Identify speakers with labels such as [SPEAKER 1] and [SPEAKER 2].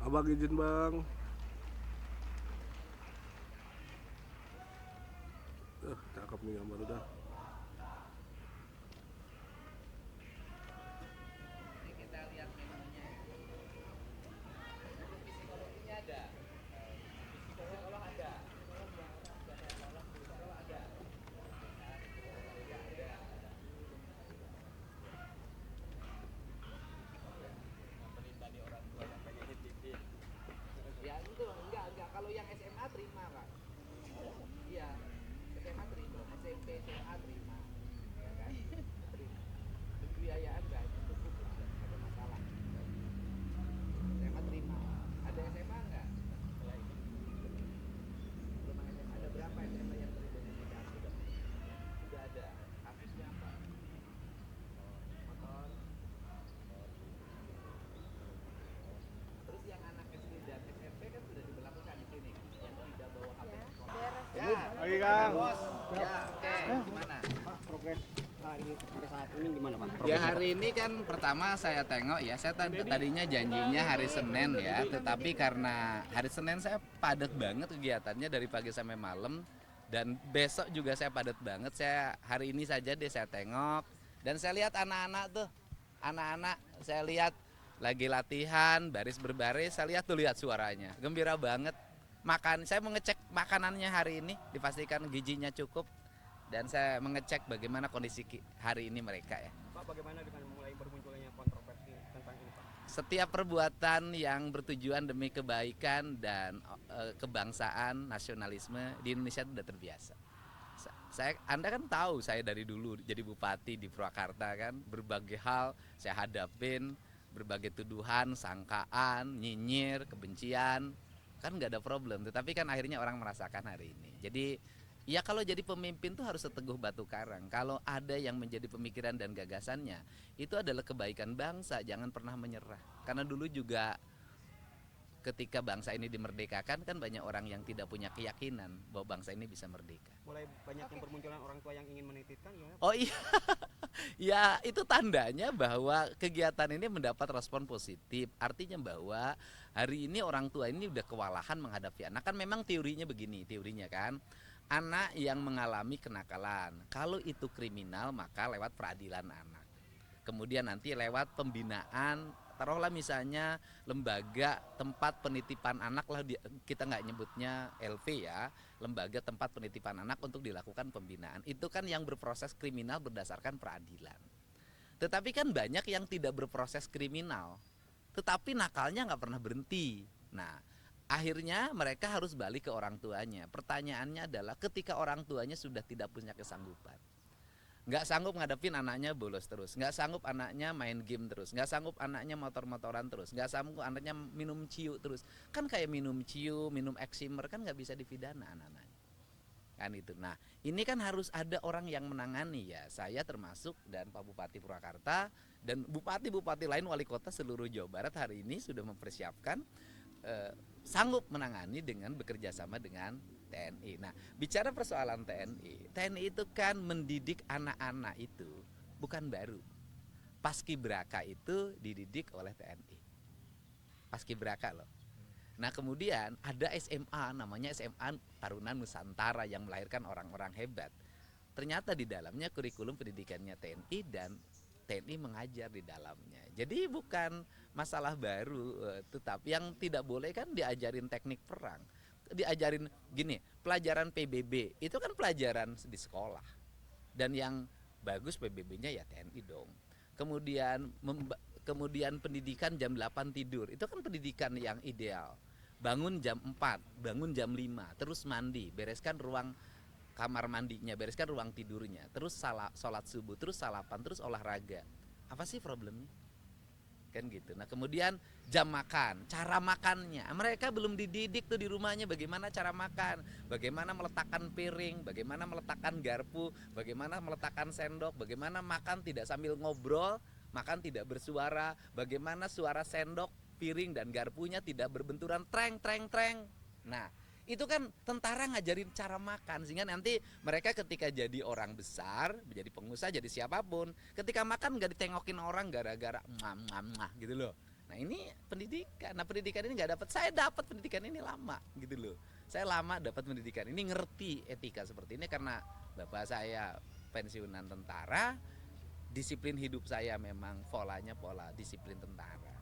[SPEAKER 1] Abang izin bang. Cakep nih gambar udah.
[SPEAKER 2] Ini kita lihat menunya ya. Untuk psikologinya ada. Psikolog ada. Psikolog ada. Nyamperin tadi orang tua yang pengen nitipin. Ya itu enggak. Kalau yang SMA terima Pak. Iya. SMA terima, SMP SMA terima. Ya kan? Terima. Pembiayaan enggak cukup lah, enggak ada masalah. SMA terima. Ada SMA enggak? Setelah ini belum ada SMA. Ada berapa SMA yang teridentifikasi? Sudah ada. Kasusnya apa? Motor. Terus yang anak SD dan SMP kan sudah diberlakukan di sini, yang tidak bawa HP ke sekolah. Ya,
[SPEAKER 1] Lagi Kang.
[SPEAKER 2] bos. Ya, oke. Gimana?
[SPEAKER 3] Pak, progres hari sampai saat ini gimana Pak?
[SPEAKER 2] Ya hari ini kan pertama saya tengok ya, saya tadinya janjinya hari Senin ya, tetapi karena hari Senin saya padat banget kegiatannya dari pagi sampai malam, dan besok juga saya padat banget. Saya hari ini saja deh saya tengok, dan saya lihat anak-anak tuh, anak-anak saya lihat lagi latihan baris berbaris, saya lihat tuh, lihat suaranya gembira banget. Makan, saya mengecek makanannya hari ini, dipastikan gizinya cukup, dan saya mengecek bagaimana kondisi hari ini mereka ya.
[SPEAKER 3] Pak, bagaimana dengan mulai bermunculnya kontroversi tentang ini Pak?
[SPEAKER 2] Setiap perbuatan yang bertujuan demi kebaikan dan kebangsaan, nasionalisme di Indonesia sudah terbiasa. Anda kan tahu saya dari dulu jadi bupati di Purwakarta kan, berbagai hal saya hadapin, berbagai tuduhan, sangkaan, nyinyir, kebencian, kan nggak ada problem. Tetapi kan akhirnya orang merasakan hari ini. Jadi ya kalau jadi pemimpin tuh harus seteguh batu karang. Kalau ada yang menjadi pemikiran dan gagasannya, itu adalah kebaikan bangsa, jangan pernah menyerah. Karena dulu juga ketika bangsa ini dimerdekakan kan banyak orang yang tidak punya keyakinan bahwa bangsa ini bisa merdeka.
[SPEAKER 3] Mulai banyak yang bermunculan orang tua yang ingin menitipkan gimana Pak?
[SPEAKER 2] Oh iya, ya itu tandanya bahwa kegiatan ini mendapat respon positif. Artinya bahwa hari ini orang tua ini udah kewalahan menghadapi anak. Kan memang teorinya begini, teorinya kan, anak yang mengalami kenakalan, kalau itu kriminal maka lewat peradilan anak. Kemudian nanti lewat pembinaan, taruhlah misalnya lembaga tempat penitipan anak lah, kita nggak nyebutnya LP ya, lembaga tempat penitipan anak untuk dilakukan pembinaan. Itu kan yang berproses kriminal berdasarkan peradilan. Tetapi kan banyak yang tidak berproses kriminal, tetapi nakalnya nggak pernah berhenti. Nah, akhirnya mereka harus balik ke orang tuanya. Pertanyaannya adalah ketika orang tuanya sudah tidak punya kesanggupan, nggak sanggup ngadepin anaknya bolos terus, nggak sanggup anaknya main game terus, nggak sanggup anaknya motor-motoran terus, nggak sanggup anaknya minum ciu terus, kan kayak minum ciu, minum eksimer kan nggak bisa dipidana anak-anaknya kan itu. Nah ini kan harus ada orang yang menangani ya, saya termasuk dan Pak Bupati Purwakarta dan bupati-bupati lain, wali kota seluruh Jawa Barat hari ini sudah mempersiapkan sanggup menangani dengan bekerja sama dengan TNI. Nah, bicara persoalan TNI, TNI itu kan mendidik anak-anak itu bukan baru. Paskibraka itu dididik oleh TNI. Paskibraka loh. Nah, kemudian ada SMA namanya SMA Taruna Nusantara yang melahirkan orang-orang hebat. Ternyata di dalamnya kurikulum pendidikannya TNI dan TNI mengajar di dalamnya. Jadi bukan masalah baru, tetapi yang tidak boleh kan diajarin teknik perang. Diajarin gini, pelajaran PBB itu kan pelajaran di sekolah. Dan yang bagus PBB-nya ya TNI dong. Kemudian pendidikan jam 8 tidur. Itu kan pendidikan yang ideal. Bangun jam 4, bangun jam 5, terus mandi, bereskan ruang kamar mandinya, bereskan ruang tidurnya, terus sholat subuh, terus salapan, terus olahraga. Apa sih problemnya? Kan gitu. Nah kemudian jam makan, cara makannya, mereka belum dididik tuh di rumahnya bagaimana cara makan, bagaimana meletakkan piring, bagaimana meletakkan garpu, bagaimana meletakkan sendok, bagaimana makan tidak sambil ngobrol, makan tidak bersuara, bagaimana suara sendok, piring dan garpunya tidak berbenturan treng treng treng. Nah itu kan tentara ngajarin cara makan, sehingga nanti mereka ketika jadi orang besar, menjadi pengusaha, jadi siapapun, ketika makan nggak ditengokin orang gara-gara gitu loh. Nah ini pendidikan. Nah pendidikan ini nggak dapat. Saya dapat pendidikan ini lama gitu loh. Saya lama dapat pendidikan ini, ngerti etika seperti ini karena bapak saya pensiunan tentara. Disiplin hidup saya memang polanya pola disiplin tentara.